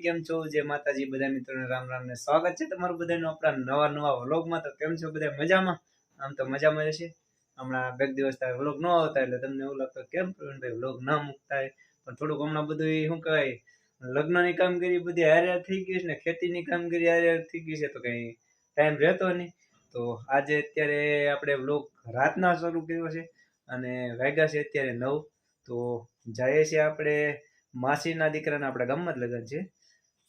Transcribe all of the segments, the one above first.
કેમ છો? જય માતાજી બધા મિત્રોને રામ રામ ને સ્વાગત છે તમારું બધાનું આપણા નવા વ્લોગમાં। તો કેમ છો બધા મજામાં? આમ તો મજામાં જ છે। હમણાં બે દિવસ થાય વ્લોગ ન આવતા એટલે તમને એવું લાગતું કેમ પ્રવીણભાઈ વ્લોગ ના મૂકતા હોય, પણ થોડુંક હમણાં બધું શું કહેવાય લગ્નની કામગીરી બધી હારે થઈ ગઈ છે ને ખેતીની કામગીરી હારે થઈ ગઈ છે, તો કઈ ટાઈમ રહેતો નહીં। તો આજે અત્યારે આપણે વ્લોગ રાતના શરૂ કર્યો છે અને વાગ્યા છે અત્યારે 9। તો જઈએ છીએ આપણે માસીના દીકરાના આપણા ગામમાં જ લગ્ન છે,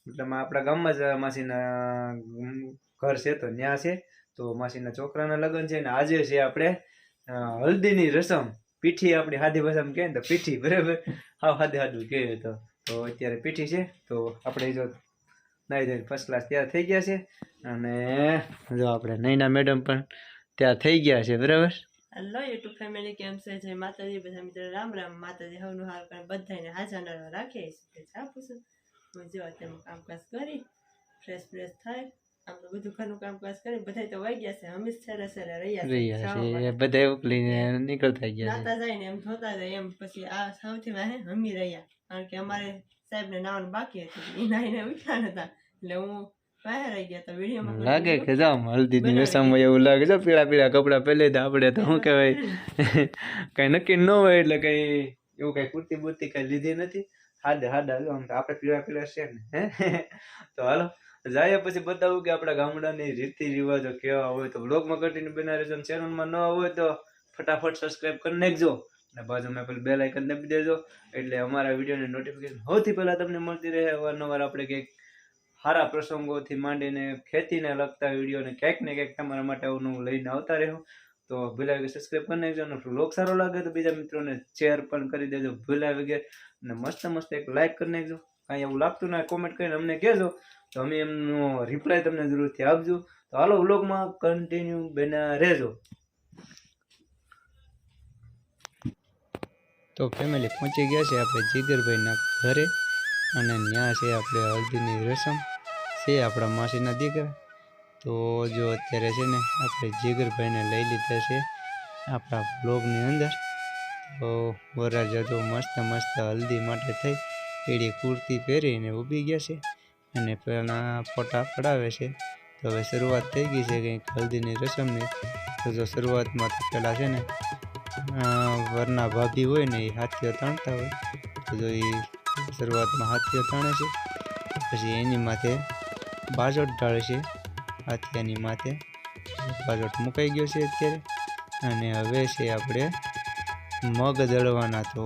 મતલબ આપણા ગામમાં જ માસીના ઘર છે, તો ત્યાં છે। તો માસીના છોકરાના લગ્ન છે ને આજે છે આપણે હલ્દીની રસમ। પીઠી આપણી સાદી ભાષામાં કહે ને તો પીઠી, બરાબર, હા સાદું કહે તો અત્યારે પીઠી છે। તો આપણે જો નાઈ ધોઈને ફર્સ્ટ ક્લાસ તૈયાર થઈ ગયા છે અને જો આપણે નૈના મેડમ પણ તૈયાર થઈ ગયા છે, બરાબર। હેલો યુટ્યુબ ફેમિલી, કેમ છે? જય માતાજી, બધા મિત્રો રામ રામ। માતાજી હવનું હાલ કરે બધાને હાજર રાખે છે। પૂછું હું જો તેમ કામકાજ કરી ફ્રેશ થાય, આમ તો બધું ઘરનું કામકાજ કરી બધા તો વહી ગયા છે, હમીશ છેલ્લે રહ્યા છે બધા ઉકલીને નીકળતા ગયા નાતા જાય ને એમ ધોતા જાય એમ, પછી આ સૌથી વાહે હમી રહ્યા, કારણ કે અમારે સાહેબ ને નાવાનું બાકી હતું, એ નાઈને ઉઠ્યા નતા એટલે હું લાગે કે જામ હલ્દીની રસમમાં એવું લાગે છે પીળા કપડા પહેરી તો આપણે તો શું કહેવાય કઈ નક્કી ન હોય એટલે કઈ એવું કઈ કુર્તી બુર્તી કઈ લીધી નથી, હાડા આમ આપણે પીળા છે ને તો હાલો જાય પછી બતાવું કે આપણા ગામડાની રીતિ રિવાજો કેવા હોય। તો બ્લોગમાં કન્ટિન્યુ બના રહેજો, ચેનલમાં ન હોય તો ફટાફટ સબસ્ક્રાઇબ કરી નાખજો અને બાજુમાં પેલું બેલ આઇકન દબાવી દેજો, એટલે અમારા વિડીયોની નોટિફિકેશન સૌથી પહેલા તમને મળતી રહે। અવારનવાર આપણે કંઈક સારા પ્રસંગોથી માંડીને ખેતીને લગતા વિડીયોને ક્યાંક ને ક્યાંક તમારા માટે આવું લઈને આવતા રહ્યો। તો ભૂલા વગર સબસ્ક્રાઈબ કરી નાખજો અને વ્લોગ સારો લાગે તો બીજા મિત્રોને શેર પણ કરી દેજો ભૂલા વગર, અને મસ્ત એક લાઈક કરી નાખજો। કાંઈ એવું લાગતું ના કોમેન્ટ કરીને અમને કહેજો તો અમે એમનો રિપ્લાય તમને જરૂરથી આપજો। તો હાલો વ્લોગમાં કન્ટિન્યુ બના રહેજો। તો ફેમિલી પહોંચી ગયા છે આપણે જીગરભાઈના ઘરે અને ત્યાં છે આપણે હલ્દીની રસમ છે આપણા માસીના દીકરા। તો જો અત્યારે છે ને આપણે જીગરભાઈને લઈ લીધા છે આપણા બ્લોગની અંદર। તો વરરાજા જો મસ્ત હલ્દી માટે થઈ પીળી કુર્તી પહેરીને ઊભી ગયા છે અને પહેલાં ફોટા પડાવે છે। તો હવે શરૂઆત થઈ ગઈ છે કંઈક હલ્દીની રસમની। તો જો શરૂઆતમાં તો પહેલાં છે ને વરના ભાભી હોય ને એ હાથીઓ તાણતા હોય, તો જો એ શરૂઆતમાં હાથીઓ તાણે છે, પછી એની માથે બાજોટ ઢાળે છે, હાથીયાની માથે બાજોટ મુકાઈ ગયો છે અત્યારે। અને હવે છે આપણે મગ દળવાના। તો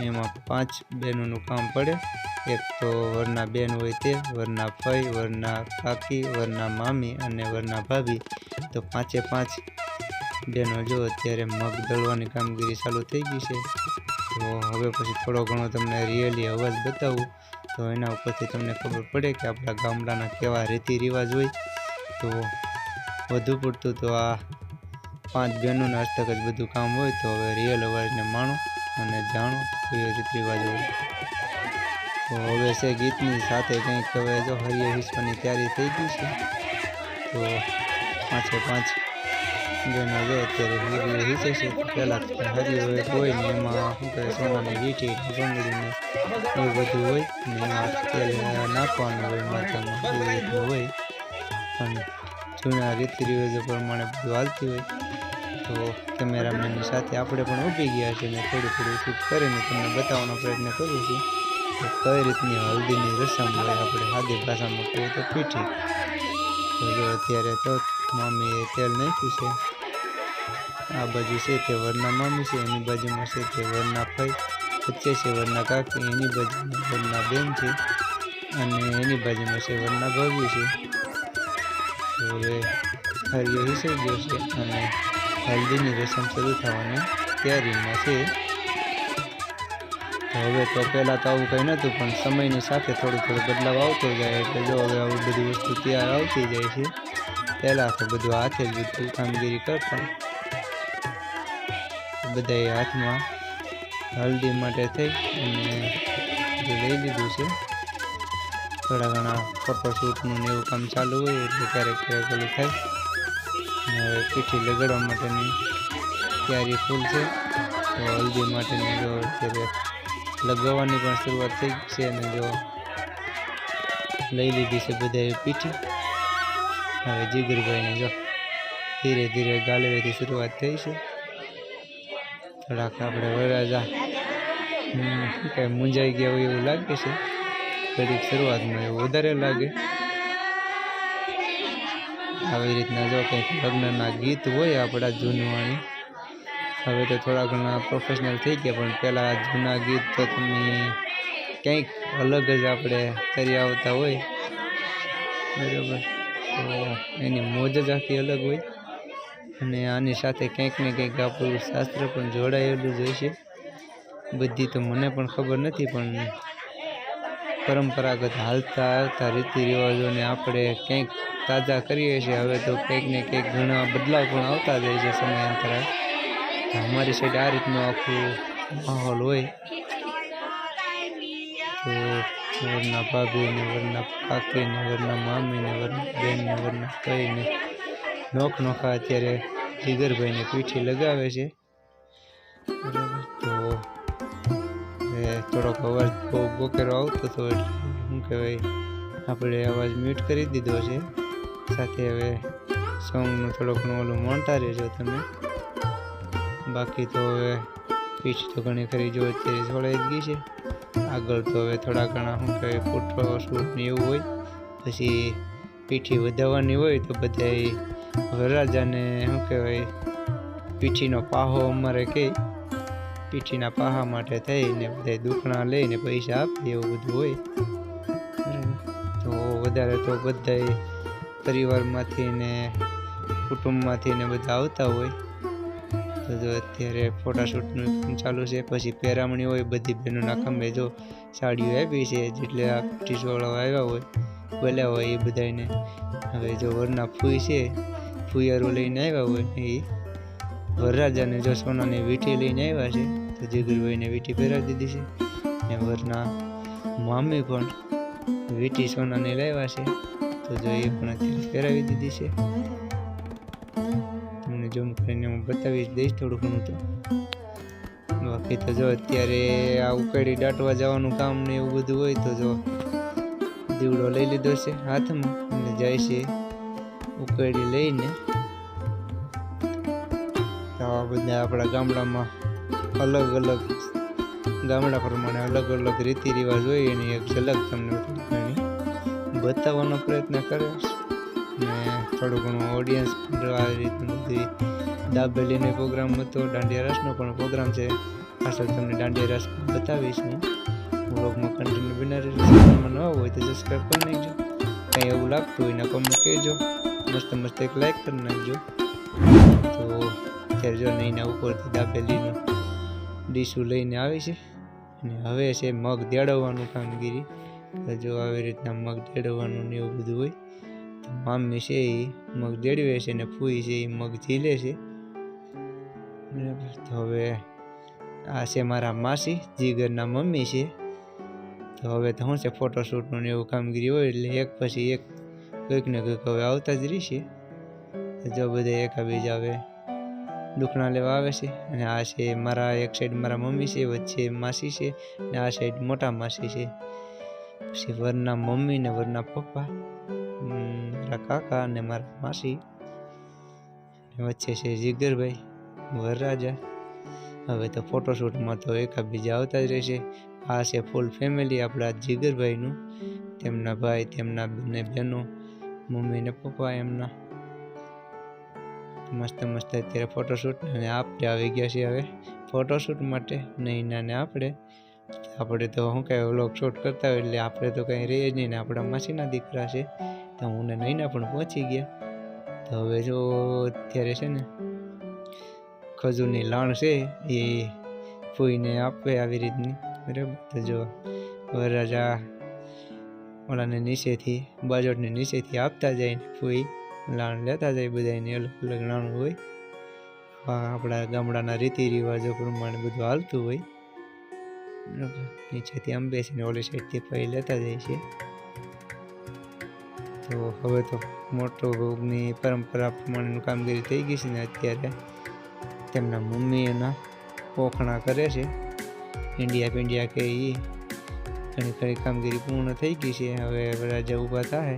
એમાં 5 બહેનોનું કામ પડે, એક તો વરના બેન હોય તે, વરના ફઈ, વરના કાકી, વરના મામી અને વરના ભાભી। તો 5 બહેનો જો અત્યારે મગ દળવાની કામગીરી ચાલુ થઈ ગઈ છે। તો હવે પછી થોડો ઘણો તમને રિયલી અવાજ બતાવું તો એના ઉપરથી તમને ખબર પડે કે આપણા ગામડાના કેવા રીતિ રિવાજ હોય। તો વધુ પડતું તો આ 5 બહેનોના હસ્તક જ બધું કામ હોય। તો હવે રિયલ અવાજને માણો અને જાણો કયો રીત રિવાજ હોય। તો હવે છે ગીતની સાથે કંઈક હવે જો હરિયો હિસવાની તૈયારી થઈ ગઈ છે। તો 5 બહેનો જો અત્યારે હરિયો હિસે છે। પહેલાં હરિયો એક હોય ને એમાં શું કહે સોનાની વીંટી બંગડીને એવું બધું હોય ને એમાં તેલ નાખવાનું હોય માથામાં, એવી રીતનું હોય, પણ જૂના રીતિ રિવાજો પ્રમાણે બધું હાલતી હોય। તો કેમેરામેનની સાથે આપણે પણ ઊભી ગયા છે ને થોડું શૂટ કરીને તમને બતાવવાનો પ્રયત્ન કરું છું કે કઈ રીતની હલ્દીની રસમ હોય, આપણે સાદી ભાષામાં કહીએ તો પીઠી। તો જો અત્યારે તો મામીએ તેલ નાખ્યું છે, આ બાજુ છે તે વરના મામી છે, એની બાજુમાં છે તે વરના ફઈ, વચ્ચે છે વરના કાકી, એની બાજુમાં વરના બેન છે અને એની બાજુમાં છે વરના ભાભી છે। તો હવે હરિયો હિસાઈ ગયો છે અને હલ્દીની રસમ શરૂ થવાની તૈયારીમાં છે। તો હવે તો પહેલાં તો આવું કંઈ નહોતું, પણ સમયની સાથે થોડો બદલાવ આવતો જાય એટલે જો હવે આવી બધી વસ્તુ તૈયાર આવતી જાય છે। પહેલાં તો બધું હાથે જ બધું કામગીરી કરતા, બધાએ હાથમાં હલ્દી માટે થઈ અને લઈ લીધું છે। થોડા ઘણા ફોટોશૂટનું એવું કામ ચાલુ હોય એટલે ક્યારેક ઓલું થાય। હવે પીઠી લગાડવા માટેની તૈયારી ફૂલ છે। તો હલ્દી માટેની જો અત્યારે લગાવવાની પણ શરૂઆત થઈ છે અને જો લઈ લીધી છે બધાએ પીઠી. હવે જીગરભાઈને જો ધીરે ધીરે ગાલવેથી શરૂઆત થઈ છે. થોડાક આપણે વરરાજા કંઈ મૂંઝાઈ ગયા હોય એવું લાગે છે. ઘડીક શરૂઆતમાં એવું વધારે લાગે. આવી રીતના જો કંઈક લગ્નના ગીત હોય આપણા જૂનવાણી. હવે તો થોડા ઘણા પ્રોફેશનલ થઈ ગયા, પણ પહેલાં જૂના ગીત તો તમે કંઈક અલગ જ આપણે કરી આવતા હોય, બરાબર. તો એની મોજ જ આખી અલગ હોય. અને આની સાથે કંઈક ને કંઈક આપણું શાસ્ત્ર પણ જોડાયેલું જ હોય છે. બધી તો મને પણ ખબર નથી, પણ પરંપરાગત હાલતા આવતા રીતિ રિવાજોને આપણે કંઈક તાજા કરીએ છીએ. હવે તો કંઈક ને કંઈક ઘણા બદલાવ પણ આવતા જાય છે સમયાંતરે. અમારી સાઈડ આ રીતનો આખું માહોલ હોય. તો વરના ભાભીને, વરના કાકીને, વરના મામીને, વરના બેનને, વરના કઈને નોખા અત્યારે જીગરભાઈને પીઠી લગાવે છે, બરાબર. તો થોડોક અવાજ બહુ બોકેરો આવતો હતો એટલે શું કહેવાય, આપણે અવાજ મ્યુટ કરી દીધો છે. સાથે હવે સોંગનું થોડો ઘણું ઓલું મોનતા રહેજો તમે. બાકી તો હવે પીઠ તો ઘણી ખરી જો અત્યારે છોડાઈ જ ગઈ છે. આગળ તો હવે થોડા ઘણા શું કહેવાય ફોટો શૂટ ને એવું હોય, પછી પીઠી વધારવાની હોય તો બધાય વરરાજાને શું કહેવાય પીઠીનો પાહો અમારે કહે, પીઠીના પાહા માટે થઈને બધા દુખણા લઈને પૈસા આપે એવું બધું હોય, બરાબર. તો વધારે તો બધા પરિવારમાંથી ને કુટુંબમાંથી ને બધા આવતા હોય. તો જો અત્યારે ફોટાશૂટનું કામ ચાલુ છે. પછી પહેરામણી હોય, બધી બહેનોના ખંભે જો સાડીઓ આપી છે, જેટલે આ પીઠીસવાળાઓ આવ્યા હોય બોલ્યા હોય એ બધાને. હવે જો વરના ફૂઈ છે, ફૂયારું લઈને આવ્યા હોય ને એ વરરાજાને જો સોનાની વીંટી લઈને આવ્યા છે, તો જીગરભાઈને વીંટી પહેરાવી દીધી છે. ને વરના મામી પણ વીંટી સોનાની લાવ્યા છે, તો જો એ પણ અત્યારે પહેરાવી દીધી છે. તમને ઝૂમ કરીને હું બતાવી દઈશ થોડું ઘણું. તો બાકી તો જો અત્યારે આ ઉકાળી દાટવા જવાનું કામ ને એવું બધું હોય, તો જો દીવડો લઈ લીધો છે હાથમાં અને જાય છે ઉકાળી લઈને. તો આ બધા આપણા ગામડામાં અલગ અલગ ગામડા પ્રમાણે અલગ અલગ રીતિ રિવાજ હોય, એની એક ઝલક તમને બતાવવાનો પ્રયત્ન કરે. ને થોડું ઘણું ઓડિયન્સ આવી રીતનું બધી દાબેલીનો પ્રોગ્રામ હતો, દાંડિયા રાસનો પણ પ્રોગ્રામ છે. પાછળ તમને દાંડિયા રાસ બતાવીશ હું વ્લોગમાં કન્ટિન્યુ બના રહેજો. ચેનલમાં નવા હોય તો સબસ્ક્રાઈબ કરી નાખજો. કંઈ એવું લાગતું હોય ને કમેન્ટ કહેજો. મસ્ત મસ્ત એક લાઈક કરી નાખજો. તો અત્યારે જો નહીંના ઉપરથી દાબેલીનું ડીશું લઈને આવી છે. અને હવે છે મગ દેડવવાનું કામગીરી. તો જો આવી રીતના મગ દેડવવાનું ને એવું બધું હોય. તો મામી છે એ મગ દેડવે છે ને ફૂઈ છે એ મગ ઝીલે છે, બરાબર. તો હવે આ છે મારા માસી, જીગરના મમ્મી છે. તો હવે તો શું છે ફોટોશૂટનું ને એવું કામગીરી હોય એટલે એક પછી એક કંઈક ને કંઈક હવે આવતા જ રહેશે. જો બધા એકાબીજા હવે દુખણા લેવા આવે છે. અને આ છે મારા એક સાઈડ મારા મમ્મી છે, વચ્ચે માસી છે, ને આ સાઈડ મોટા માસી છે. પછી વરના મમ્મી ને વરના પપ્પા, મારા કાકા અને મારા માસી, વચ્ચે છે જીગરભાઈ વરરાજા. હવે તો ફોટોશૂટમાં તો એકાબીજા આવતા જ રહેશે. આ છે ફૂલ ફેમિલી આપણા જીગરભાઈનું, તેમના ભાઈ, તેમના બંને બહેનો, મમ્મી ને પપ્પા એમના. મસ્ત મસ્ત અત્યારે ફોટોશૂટ. અને આપણે આવી ગયા છીએ હવે ફોટોશૂટ માટે. નૈના ને આપણે તો શું કાંઈ વ્લોગ શૂટ કરતા હોય એટલે આપણે તો કંઈ રહીએ જ નહીં. ને આપણા માસીના દીકરા છે, તો હું ને નૈના પણ પહોંચી ગયા. તો હવે જો અત્યારે છે ને ખજૂરની લાણ છે એ ફૂઈને આપે આવી રીતની, બરાબર. તો જો વરરાજા ઓલાને નીચેથી બાજોટની નીચેથી આપતા જાય ને ફૂઈ લાણ લેતા જાય. બધાને અલગ અલગ લાણું હોય. આપણા ગામડાના રીતિ રિવાજો પ્રમાણે બધું હાલતું હોય, બરાબર. નીચેથી આમ બેસીને ઓલી સાઈડથી ફઈ લેતા જાય છે. તો હવે તો મોટો ભોગની પરંપરા પ્રમાણેનું કામગીરી થઈ ગઈ છે ને અત્યારે તેમના મમ્મી એના પોખણા કરે છે. ઈંડિયા પીંડિયા કે એ ઘણી ખરી કામગીરી પૂર્ણ થઈ ગઈ છે. હવે વરરાજા ઊભા થાય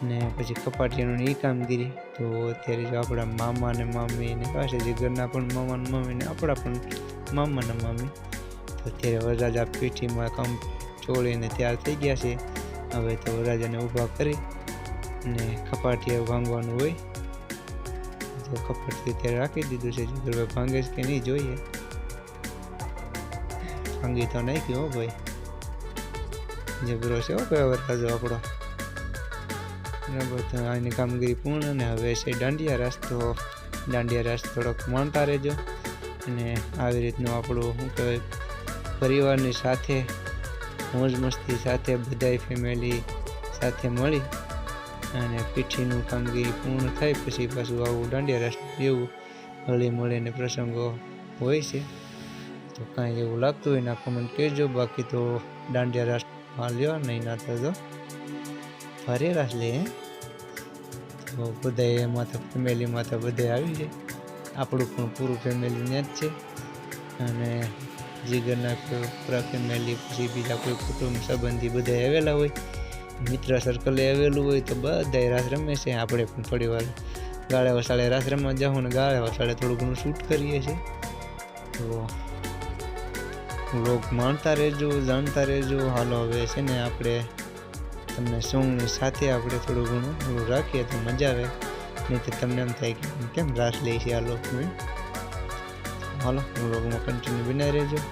ને પછી કપાટિયાનું એ કામગીરી. તો અત્યારે જો આપણા મામા ને મામી ને પાસે જીગરના પણ મામા ને મામી ને આપણા પણ મામા ને મામી. તો અત્યારે વરરાજા પીઠીમાં કામ ચોળીને તૈયાર થઈ ગયા છે. હવે તો વરરાજાને ઊભા કરી ને કપાટિયા ભાંગવાનું હોય તો કપાટિયું ત્યારે રાખી દીધું છે. જીગરભાઈ ભાંગે છે કે નહીં જોઈએ. ભાંગી તો નાખ્યું હો ભાઈ, જબરો છે હો ભાઈ વરરાજો આપણો. બરાબર, તો આની કામગીરી પૂર્ણ. ને હવે છે દાંડિયા રાસ. તો દાંડિયા રાસ થોડોક માણતા રહેજો. અને આવી રીતનું આપણું શું કહેવાય, પરિવારની સાથે મોજ મસ્તી સાથે બધાય ફેમિલી સાથે મળી અને પીઠીનું કામગીરી પૂર્ણ થાય પછી પાછું આવું દાંડિયા રાસ એવું હળી મળીને પ્રસંગો હોય છે. તો કાંઈ એવું લાગતું હોય ના કમેન્ટ કહેજો. બાકી તો દાંડિયા રાસ લ્યો, નહીં ના તો ભારે રાસ લે. તો બધા એમાં તો ફેમિલીમાં તો બધા આવી જાય. આપણું પણ પૂરું ફેમિલી ત્યાં જ છે. અને જીગરના પૂરા ફેમિલી પછી બીજા કોઈ કુટુંબ સંબંધી બધા આવેલા હોય, મિત્ર સર્કલે આવેલું હોય તો બધા રાસ રમે છે. આપણે પણ થોડી વાર ગાળે વસાળે રાસ રમવા જાઉં ને ગાળે વસાળે થોડું ઘણું શૂટ કરીએ છીએ. તો લોક માણતા રહેજો, જાણતા રહેજો. હાલો હવે છે ને આપણે તમને સોંગની સાથે આપણે થોડું ઘણું રાખીએ તો મજા આવે. નહીં તો તમને એમ થાય કે કેમ રાસ લે છે આ લોકો. હાલો વ્લોગમાં કન્ટિન્યુ બનાવી રહેજો.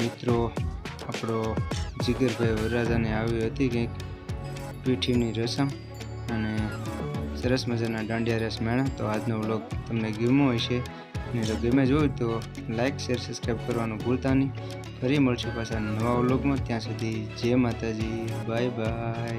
મિત્રો આપણો જીગરભાઈ વરરાજાને આવી હતી કંઈક પીઠીની રસમ અને સરસ મજાના દાંડિયા રસ મેળા. તો આજનો વ્લોગ તમને ગમ્યો હશે અને જો ગમે જ હોય તો લાઇક શેર સબસ્ક્રાઈબ કરવાનું ભૂલતા નહીં. ફરી મળશું પાછા નવા વ્લોગમાં. ત્યાં સુધી જય માતાજી, બાય બાય.